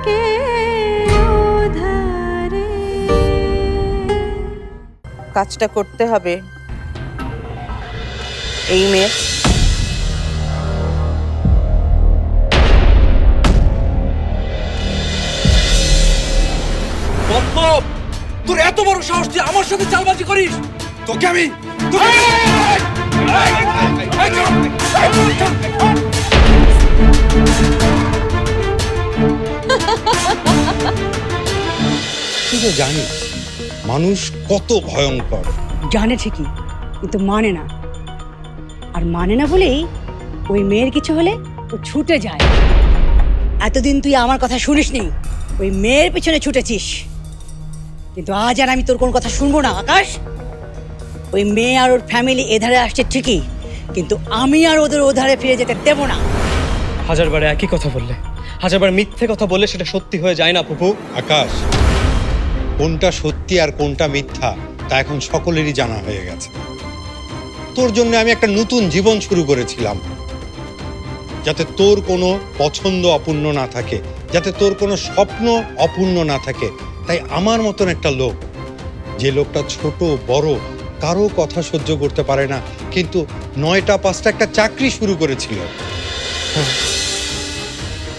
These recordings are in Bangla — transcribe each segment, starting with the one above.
থাকে ওধারে। কাজটা করতে হবে এই মেয়ে। তোর এত বড় সাহস তুই আমার সাথে চালবাজি করিস? তোকে আমি তুই তো জানিস মানুষ কত ভয়ঙ্কর। জানে ঠিকই, কিন্তু মানে না। আর মানে না বলেই ওই মেয়ের কিছু হলে ও ছুটে যায়। এতদিন তুই আমার কথা শুনিসনি, ওই মেয়ের পিছনে ছুটেছিস। কিন্তু আজ আর আমি তোর কোন কথা শুনবো না আকাশ। ওই মেয়ে আর ওর ফ্যামিলি এধারে আসছে ঠিকই, কিন্তু আমি আর ওদের ওধারে ফিরে যেতে দেবো না। হাজারবার একই কথা বললে, হাজারবার মিথ্যে কথা বললে সেটা সত্যি হয়ে যায় না ফুপু। আকাশ, কোনটা সত্যি আর কোনটা মিথ্যা তা এখন সকলেরই জানা হয়ে গেছে। তোর জন্য আমি একটা নতুন জীবন শুরু করেছিলাম, যাতে তোর কোনো পছন্দ অপূর্ণ না থাকে, যাতে তোর কোনো স্বপ্ন অপূর্ণ না থাকে। তাই আমার মতন একটা লোক, যে লোকটা ছোট বড় কারো কথা সহ্য করতে পারে না, কিন্তু 9টা 5টা একটা চাকরি শুরু করেছিল।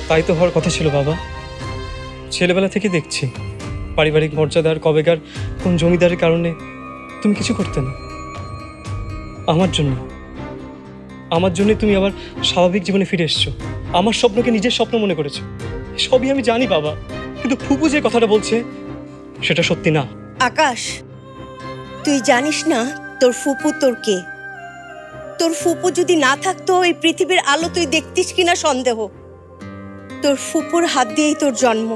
তাই তো হওয়ার কথা ছিল বাবা। ছেলেবেলা থেকে দেখছি পারিবারিক মর্যাদার কবেকার কোন জমিদারের কারণে তুমি কিছু করতে না। আমার জন্য তুমি আবার স্বাভাবিক জীবনে ফিরে এসছো। আমার স্বপ্নকে নিজের স্বপ্ন মনে করেছো। সবই আমি জানি বাবা, কিন্তু ফুপু যে কথাটা বলছে সেটা সত্যি না। আকাশ, তুই জানিস না তোর ফুপু তোর কে? তোর ফুপু যদি না থাকতো এই পৃথিবীর আলো তুই দেখতিস কিনা সন্দেহ। তোর ফুপুর হাত দিয়েই তোর জন্ম,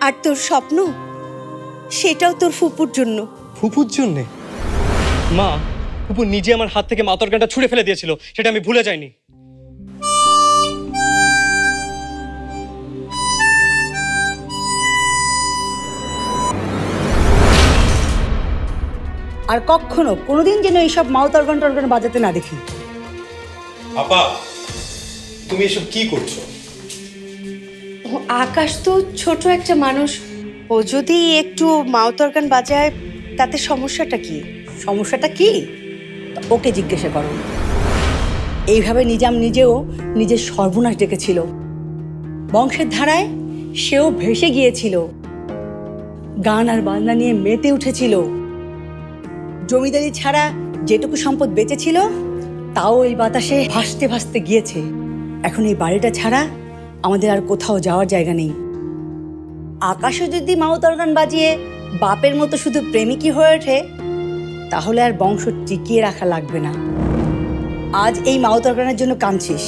আর তোর স্বপ্ন সেটাও তোর ফুপুর জন্য। ফুপুর জন্যে? মা, ফুপু নিজে আমার হাত থেকে মাতরগানটা ছুঁড়ে ফেলে দিয়েছিল, সেটা আমি ভুলে যাইনি। আর কখনো কোনোদিন যেন এইসব মাউতর্গন টর্গন বাজাতে না দেখি। আপা, তুমি এসব কি করছো? আকাশ তো ছোট একটা মানুষ, ও যদি একটু মাউতর্গান বাজায় তাতে সমস্যাটা কি? সমস্যাটা কি ওকে জিজ্ঞাসা করো। এইভাবে নিজাম নিজেও নিজের সর্বনাশ ডেকেছিল। বংশের ধারায় সেও ভেসে গিয়েছিল, গান আর বাজনা নিয়ে মেতে উঠেছিল। জমিদারি ছাড়া যেটুকু সম্পদ বেঁচে ছিল তাও এই বাতাসে ভাসতে ভাসতে গিয়েছে। এখন এই বাড়িটা ছাড়া আমাদের আর কোথাও যাওয়ার জায়গা নেই। আকাশও যদি মাউতর্গান বাজিয়ে বাপের মতো শুধু প্রেমিকই হয়ে ওঠে, তাহলে আর বংশ টিকিয়ে রাখা লাগবে না। আজ এই মাউতর্গানের জন্য কাঁদছিস,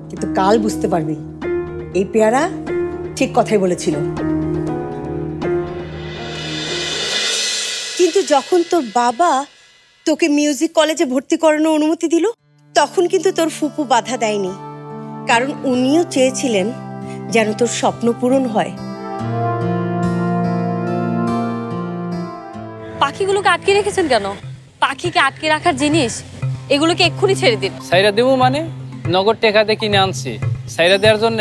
কিন্তু কাল বুঝতে পারবি এই পেয়ারা ঠিক কথাই বলেছিল। কিন্তু যখন তোর বাবা তোকে মিউজিক কলেজে ভর্তি করানোর অনুমতি দিল, তখন কিন্তু তোর ফুপু বাধা দেয়নি, কারণ উনিও চেয়েছিলেন যেন তোর স্বপ্ন পূরণ হয়। পাখিগুলোকে আটকে রেখেছেন কেন? পাখিকে আটকে রাখার জিনিস, এগুলোকে এক্ষুনি ছেড়ে দিন। সাইরা দেবো মানে? নগদ টেকাতে কিনে আনছি, সাইরা দেওয়ার জন্য।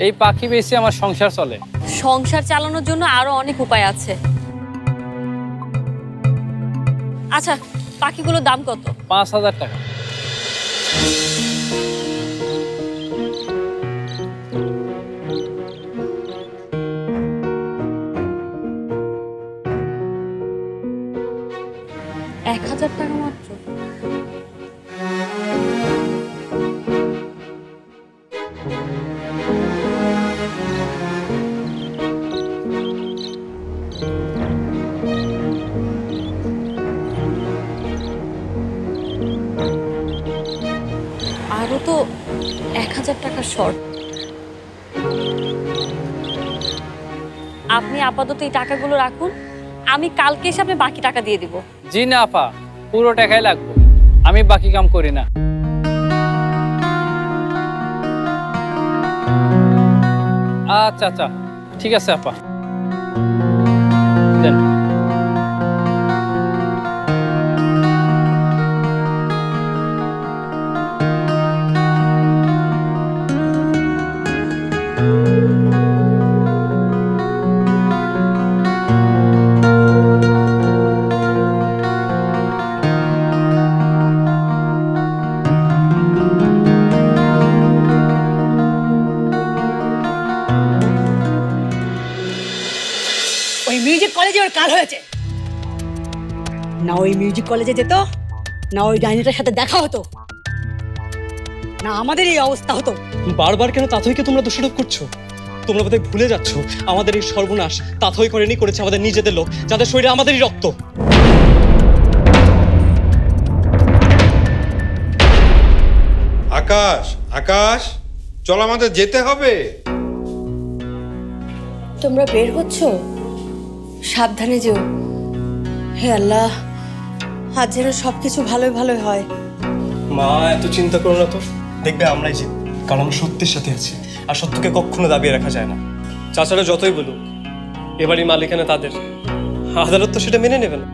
এই পাখি বেশি আমার সংসার চলে। সংসার চালানোর জন্য আরো অনেক উপায় আছে। আচ্ছা, পাখিগুলোর দাম কত? 5000 টাকা। $1000 মাত্র? আরো তো 1000 টাকা শর্ট। আপনি আপাতত এই টাকাগুলো রাখুন, আমি কালকে এসে আপনি বাকি টাকা দিয়ে দিব। জি না আপা, পুরো টাকাই লাগবে, আমি বাকি কাম করি না। আচ্ছা আচ্ছা, ঠিক আছে আপা, দেন। বেতাল হয়েছে। না ওই মিউজিক কলেজে যেত, না ওই ডাইনিটার সাথে দেখা হতো, না আমাদের এই অবস্থা হতো। বারবার কেন তাথইকে তোমরা দোষারোপ করছো? তোমরা বোধহয় ভুলে যাচ্ছ আমাদের এই সর্বনাশ তাথই করেনি, করেছে আমাদের নিজেদের লোক, যাদের শরীরে আমাদেরই রক্ত। আকাশ, আকাশ, চল আমাদের যেতে হবে। তোমরা বের হচ্ছ? সাবধানে যেও। হে আল্লাহ, আজ যেন সবকিছু ভালোই ভালোই হয়। মা এত চিন্তা করো না তো, দেখবে আমরাই জিত, কারণ আমরা সত্যের সাথে আছি, আর সত্যকে কখনো দাবিয়ে রাখা যায় না। চাচারা যতই বলুক এবারই মালিকানা তাদের, আদালত তো সেটা মেনে নেবে না।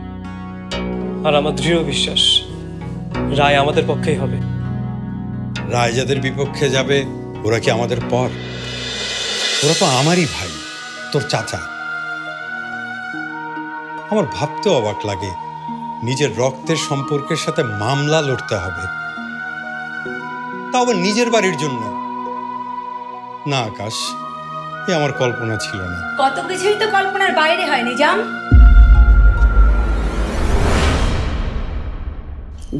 আর আমার দৃঢ় বিশ্বাস রায় আমাদের পক্ষেই হবে। রায় যাদের বিপক্ষে যাবে ওরা কি আমাদের পর? ওরা তো আমারই ভাই, তোর চাচা। আমার ভাবতেও অবাক লাগে, নিজের রক্তের সম্পর্কের সাথে মামলা লড়তে হবে, তাও আবার নিজের বাড়ির জন্য। না আকাশ, এ আমার কল্পনা ছিল না। কত কিছুই তো কল্পনার বাইরে হয় নিজাম।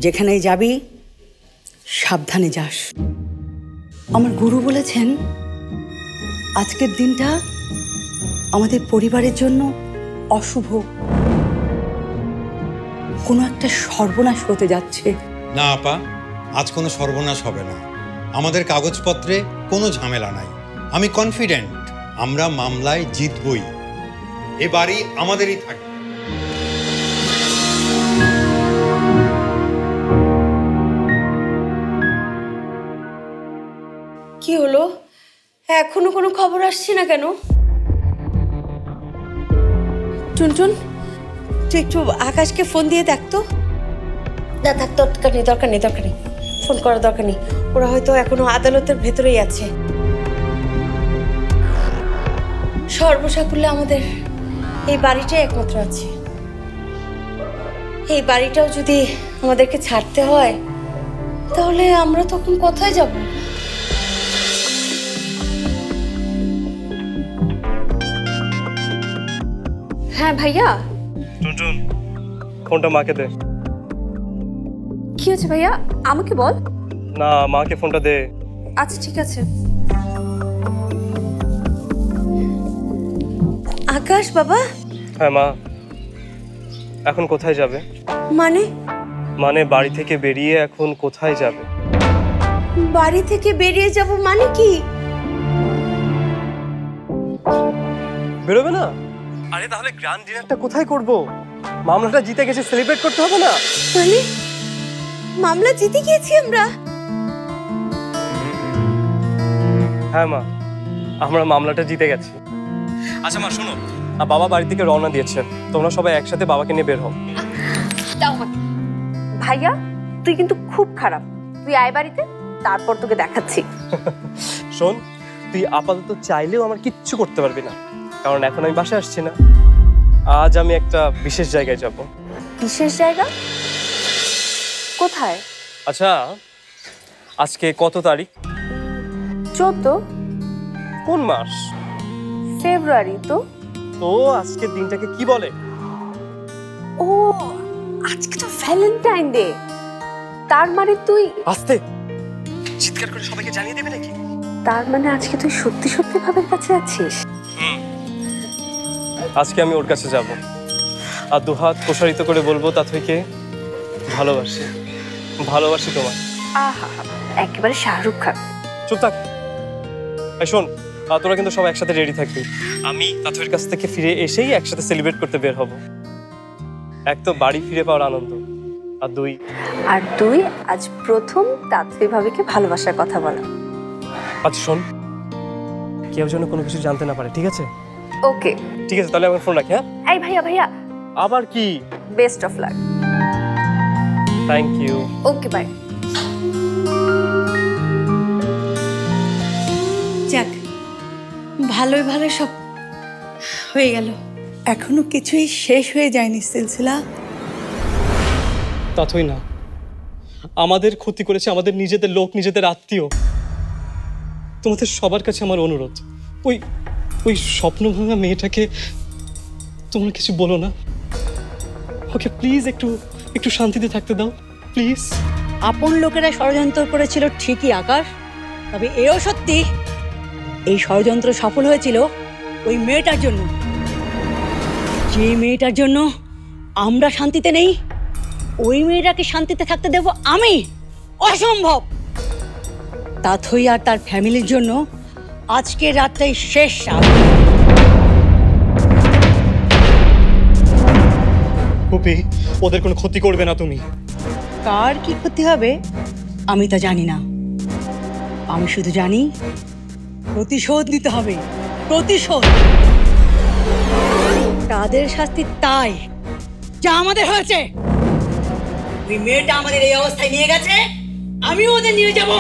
যেখানেই যাবি সাবধানে যাস। আমার গুরু বলেছেন আজকের দিনটা আমাদের পরিবারের জন্য অশুভ, কোনো একটা সর্বনাশ হতে যাচ্ছে। না আপা, আজ কোনো সর্বনাশ হবে না। আমাদের কাগজপত্রে কোনো ঝামেলা নাই। আমি কনফিডেন্ট আমরা মামলায় জিতবই। এ বাড়ি আমাদেরই থাকবে। কি হলো? এখনো কোনো খবর আসছে না কেন? টুনটুন, তুই একটু আকাশকে ফোন দিয়ে দেখতো। না থাক, দরকার নেই দরকার নেই দরকার নেই, ফোন করার দরকার নেই। ওরা হয়তো এখনো আদালতের ভেতরেই আছে। সর্বসাকুল্যে আমাদের এই বাড়িটাই একমাত্র আছে। এই বাড়িটাও যদি আমাদেরকে ছাড়তে হয় তাহলে আমরা তখন কোথায় যাব? হ্যাঁ ভাইয়া। টুনটুন, ফোনটা মাকে দে। কি হচ্ছে ভাইয়া, আমাকে বল। না, মাকে ফোনটা দে। আচ্ছা ঠিক আছে। আকাশ বাবা। হ্যাঁ মা, এখন কোথায় যাবে? মানে বাড়ি থেকে বেরিয়ে এখন কোথায় যাবে? বাড়ি থেকে বেরিয়ে যাব মানে কি? বেরোবে না? আরে তাহলে গ্র্যান্ড ডিনারটা কোথায় করব? মামলাটা জিতে গেছে, সেলিব্রেট করতে হবে না? মানে মামলা জিতে গিয়েছি আমরা? হ্যাঁ মা, আমরা মামলাটা জিতে গেছি। আচ্ছা মা শোনো, বাবা বাড়ি থেকে রওনা দিয়েছে, তোমরা সবাই একসাথে বাবাকে নিয়ে বের হও। ভাইয়া তুই কিন্তু খুব খারাপ, তুই আয় বাড়িতে, তারপর তোকে দেখাচ্ছি। শোন, তুই আপাতত চাইলেও আমার কিচ্ছু করতে পারবি না, কারণ এখন আমি বাসায় আসছি না। আজ আমি একটা বিশেষ জায়গায় যাব। বিশেষ জায়গা? কোথায়? আচ্ছা, আজকে কত তারিখ? 14 কোন মাস? ফেব্রুয়ারি। তো তো আজকের দিনটাকে কি বলে? ও, আজকে তো ভ্যালেন্টাইন ডে। তার মানে তুই আস্তে চিৎকার করে সবাইকে জানিয়ে দেবে নাকি? তার মানে আজকে তুই সত্যি সত্যি ভাবের কাছে আছিস? আজকে আমি ওর কাছে যাব, আর দুহাত প্রসারিত করে বলবো তাথইকে ভালোবাসি, ভালোবাসি তোমায়। আহা, একেবারে শাহরুখ খান। চুপ থাক। এই শোন, তোরা কিন্তু সব একসাথে রেডি থাকবি। আমি তাথইর কাছ থেকে ফিরে এসেই একসাথে সেলিব্রেট করতে বের হব। এক তো বাড়ি ফিরে পাওয়ার আনন্দ, আর দুই আজ প্রথম তাথই ভাবিকে ভালোবাসার কথা বলা। আচ্ছা শোন, কেউ যেন কোনো কিছু জানতে না পারে, ঠিক আছে? ওকে ঠিক আছে, তাহলে আমার ফোন রাখি। হ্যাঁ এই ভাইয়া আবার কি? Best of luck. Thank you. Okay bye. যাক, ভালোই ভালো সব হয়ে গেল। এখনো কিছুই শেষ হয়ে যায়নি সিলসিলা। তাথই না, আমাদের ক্ষতি করেছে আমাদের নিজেদের লোক, নিজেদের আত্মীয়। তোমাদের সবার কাছে আমার অনুরোধ, ওই স্বপ্ন ভাঙা মেয়েটাকে তোমরা কিছু বলো না, ওকে প্লিজ একটু একটু শান্তিতে থাকতে দাও প্লিজ। আপন লোকেরা ষড়যন্ত্র করেছিল ঠিকই আকাশ, তবে এও সত্যি এই ষড়যন্ত্র সফল হয়েছিল ওই মেয়েটার জন্য, যে মেয়েটার জন্য আমরা শান্তিতে নেই। ওই মেয়েটাকে শান্তিতে থাকতে দেব আমি? অসম্ভব। তাথই আর তার ফ্যামিলির জন্য আজকের রাতটাই শেষ রাত। ফুপি, ওদের কোনো ক্ষতি করবে না তুমি। কার কি ক্ষতি হবে আমি তা জানি না, আমি শুধু জানি প্রতিশোধ নিতে হবে, প্রতিশোধ। তাদের শাস্তি তাই যা আমাদের হয়েছে। ওই মেয়েটা আমাদের এই অবস্থায় নিয়ে গেছে, আমিও ওদের নিয়ে যাব।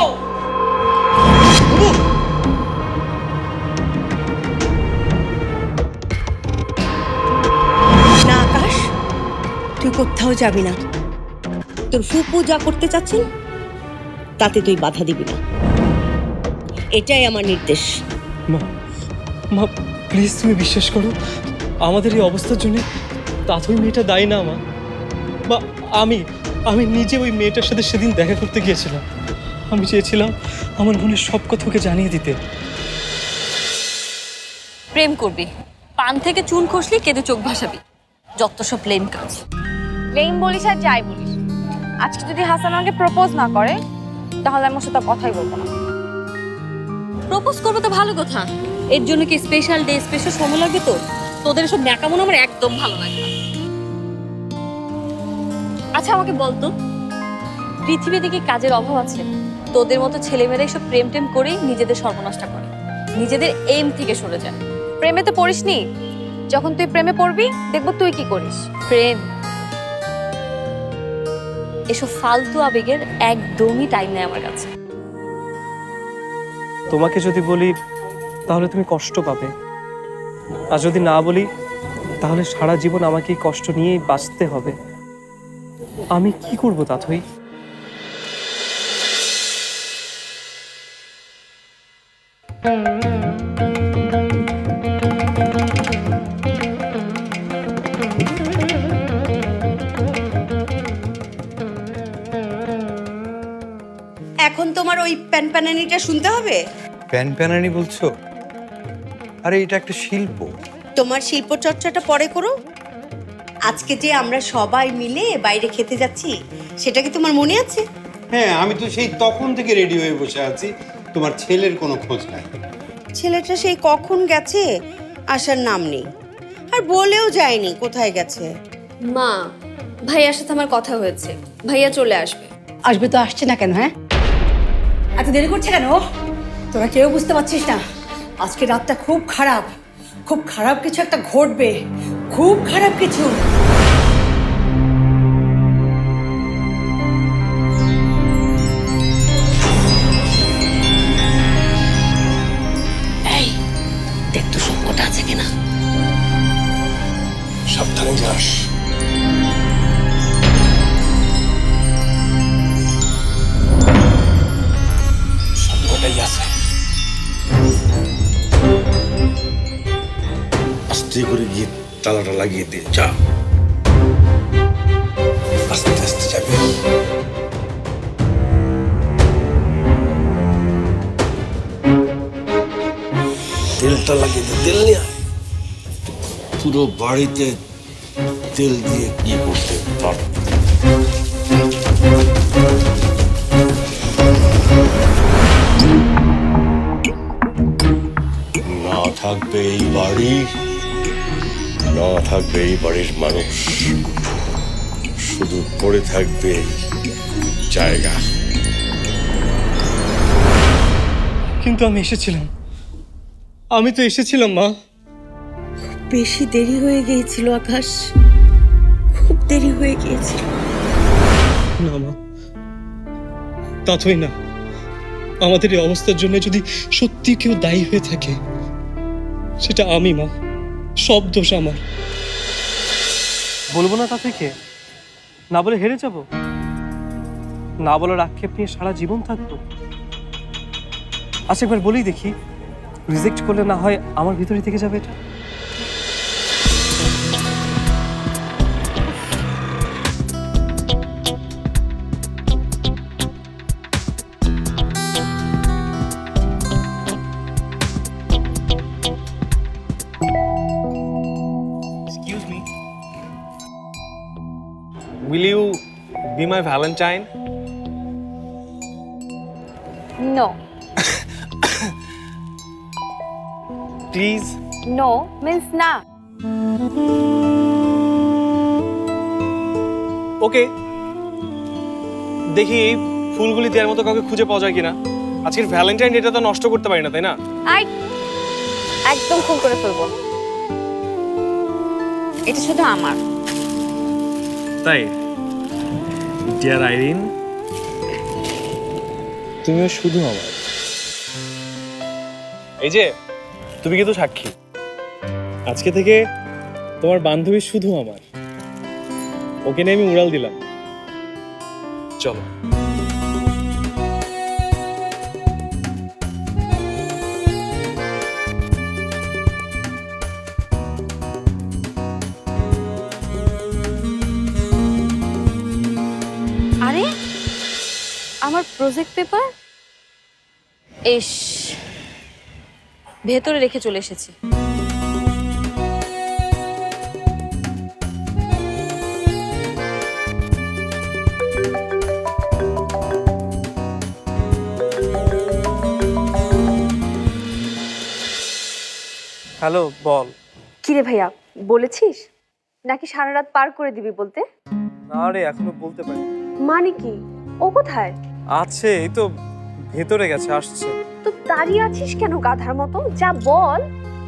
না আকাশ, তুই কোথাও যাবি না। তোর ফুপু যা করতে চাচ্ছেন তাতে তুই বাধা দিবি না, এটাই আমার নির্দেশ। মা, মা প্লিজ তুমি বিশ্বাস করো, আমাদের এই অবস্থার জন্য তাথই মেয়েটা দায়ী না। মা, আমি নিজে ওই মেয়েটার সাথে সেদিন দেখা করতে গিয়েছিলাম। আমি চেয়েছিলাম আমার মনের সব কথা ওকে জানিয়ে দিতে। প্রেম করবি, পান থেকে চুন খসলি কেঁদে চোখ ভাসাবি, যত সব প্লেন কাজ। প্লেন বলিস আর যাই বলিস, আজকে যদি হাসান আমাকে প্রপোজ না করে তাহলে আমি ওর সাথে কথাই বলবো না। প্রপোজ করবো তো ভালো কথা, এর জন্য কি স্পেশাল ডে স্পেশাল সময় লাগবে? তো তোদের সব ন্যাকামো আমার একদম ভালো লাগে না। আচ্ছা আমাকে বলতো, পৃথিবীতে কি কাজের অভাব আছে? তোদের মতো ছেলেমেয়েরা সব প্রেম টেম করেই নিজেদের সর্বনাশটা করে, নিজেদের এইম থেকে সরে যায়। প্রেমে তো পড়িসনি, যখন তুই প্রেমে পড়বি দেখবো তুই কি করিস। প্রেম এসব ফালতু আবেগের একদমই টাইম নেই আমার কাছে। তোমাকে যদি বলি তাহলে তুমি কষ্ট পাবে, আর যদি না বলি তাহলে সারা জীবন আমাকে এই কষ্ট নিয়েই বাঁচতে হবে। আমি কি করব তাথই? এখন তোমার ওই প্যানপ্যানানিটা শুনতে হবে? প্যানপ্যানানি বলছো? আরে এটা একটা শিল্প। তোমার শিল্প চর্চাটা পরে করো। আজকে যে আমরা সবাই মিলে বাইরে খেতে যাচ্ছি সেটা কি তোমার মনে আছে? হ্যাঁ, আমি তো সেই তখন থেকে রেডি হয়ে বসে আছি, তোমার ছেলের কোনো খোঁজ নাই। ছেলেটা সেই কখন গেছে, আসার নাম নেই, আর বলেও যায়নি কোথায় গেছে। মা, ভাইয়ার সাথে আমার কথা হয়েছে, ভাইয়া চলে আসবে। আসবে তো আসছে না কেন? হ্যাঁ, এত দেরি করছে কেন? তোরা কেউ বুঝতে পারছিস না আজকে রাতটা খুব খারাপ, খুব খারাপ কিছু একটা ঘটবে, খুব খারাপ কিছু। এই দেখ তো সবকটা আছে কিনা। সাবধানে যাস। সবকটাই আছে। আস্তে করে গিয়ে তালাটা লাগিয়ে দে, যা। আস্তে আস্তে যাবে। তেলটা লাগিয়ে দে, তেল নিয়ে আয়। পুরো বাড়িতে তেল দিয়ে কি করতে পার। না থাকবে এই বাড়ি, না থাকবে এই বাড়ির মানুষ, শুধু পড়ে থাকবে এই জায়গা। কিন্তু আমি এসেছিলাম, আমি তো এসেছিলাম মা। বেশি দেরি হয়ে গিয়েছিল আকাশ, খুব দেরি হয়ে গিয়েছিল। না মা, তাথই না। আমাদের এই অবস্থার জন্য যদি সত্যি কেউ দায়ী হয়ে থাকে সেটা আমি মা, সব দোষ আমার। বলবো না তাথইকে? না বলে হেরে যাব? না বলার আক্ষেপ নিয়ে সারা জীবন থাকবো? আচ্ছা একবার বলেই দেখি, রিজেক্ট করলে না হয় আমার ভিতরে থেকে যাবে এটা। Will you be my Valentine? No Please? No means না। ওকে, দেখি এই ফুলগুলি দেওয়ার মতো কাউকে খুঁজে পাওয়া যায় কিনা। আজকের ভ্যালেন্টাইন ডেটা তো নষ্ট করতে পারি না, তাই না? একদম খুন করে ফেলবো, এটা শুধু আমার। তাই ডিয়ার আইরিন, তুমিও শুধু আমার। এই যে তুমি কিন্তু সাক্ষী, আজকে থেকে তোমার বান্ধবী শুধু আমার। ওকে নিয়ে আমি উড়াল দিলাম। চলো। আরে আমার প্রজেক্ট পেপার এস ভেতরে রেখে চলে এসেছি। হ্যালো, বল। কিরে ভাইয়া, বলেছিস নাকি সারা রাত পার করে দিবি বলতে? না রে, এখনো বলতে পারি। মানে কি? ও কোথায় আছে, এই তো ভেতরে গেছে, আসছে। তো দাঁড়িয়ে আছিস কেন গাধার মতো? যা বল।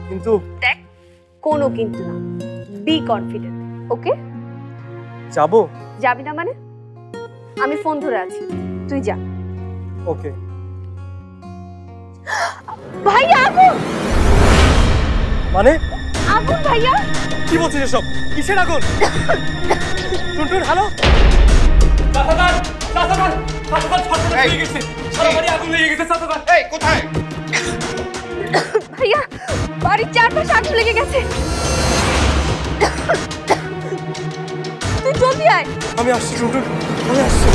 কিন্তু দেখ, কোনো কিন্তু না, বি কনফিডেন্ট। ওকে, যাবো? যাবি না মানে? আমি ফোন ধরে আছি, তুই যা। ওকে। ভাইয়া আগুন! মানে? আগুন ভাইয়া! কি বলছিস এসব? কিসের আগুন? টুনটুন, হ্যালো? ভাইয়া, বাড়ির চারপাশে আগুন লেগে গেছে। তুই জলদি আয়। আমি আসছি টুনটুন, আমি আসছি।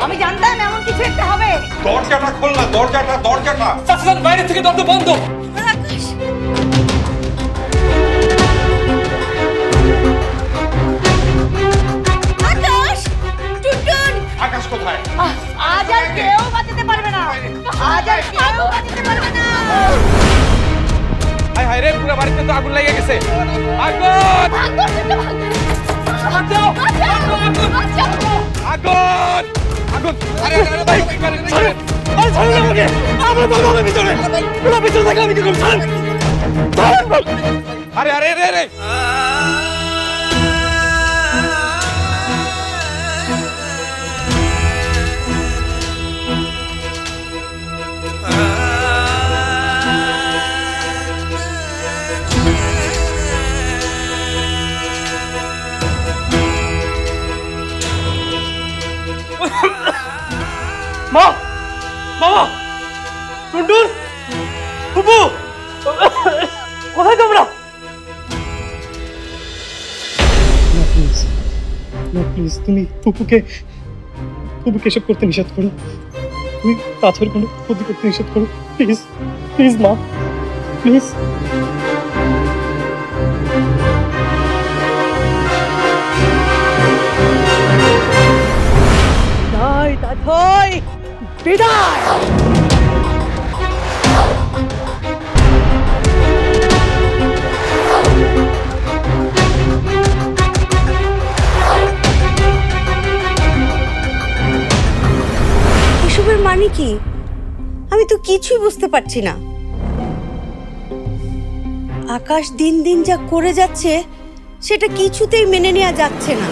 আমি জানতাম এমন কিছু একটা হবে। দরজাটা খোল না, দরজাটা। বাইরে থেকে দরজা বন্ধ। আকাশ, টুনটুন, আকাশ কোথায়? আজ আর কেউ বাঁচাতে পারবে না। আজ আর কেউ বাঁচাতে পারবে না। হায় হায় রে, পুরো বাড়িতে তো আগুন লেগে গেছে। আগুন! আগুন! আগুন! আরে আরে ভাই, ছাড়েন! আরে ছাড়েন আমাকে! আমরা তো বলবো ভিতরে। পুরো ভিতরে থাকলে আমি কি করব? ছাড়েন! ছাড়েন! আরে আরে রে রে! মা! মামা! টুনটুন! ফুপু! কোথায় তোমরা? না প্লিজ, তুমি ফুপুকে এসব করতে নিষেধ করো। তুমি তাছাড়া কোনো ক্ষতি করতে নিষেধ করো। প্লিজ প্লিজ মা, প্লিজ। বিদায়। এসবের মানে কি? আমি তো কিছুই বুঝতে পারছি না। আকাশ দিন দিন যা করে যাচ্ছে সেটা কিছুতেই মেনে নেওয়া যাচ্ছে না।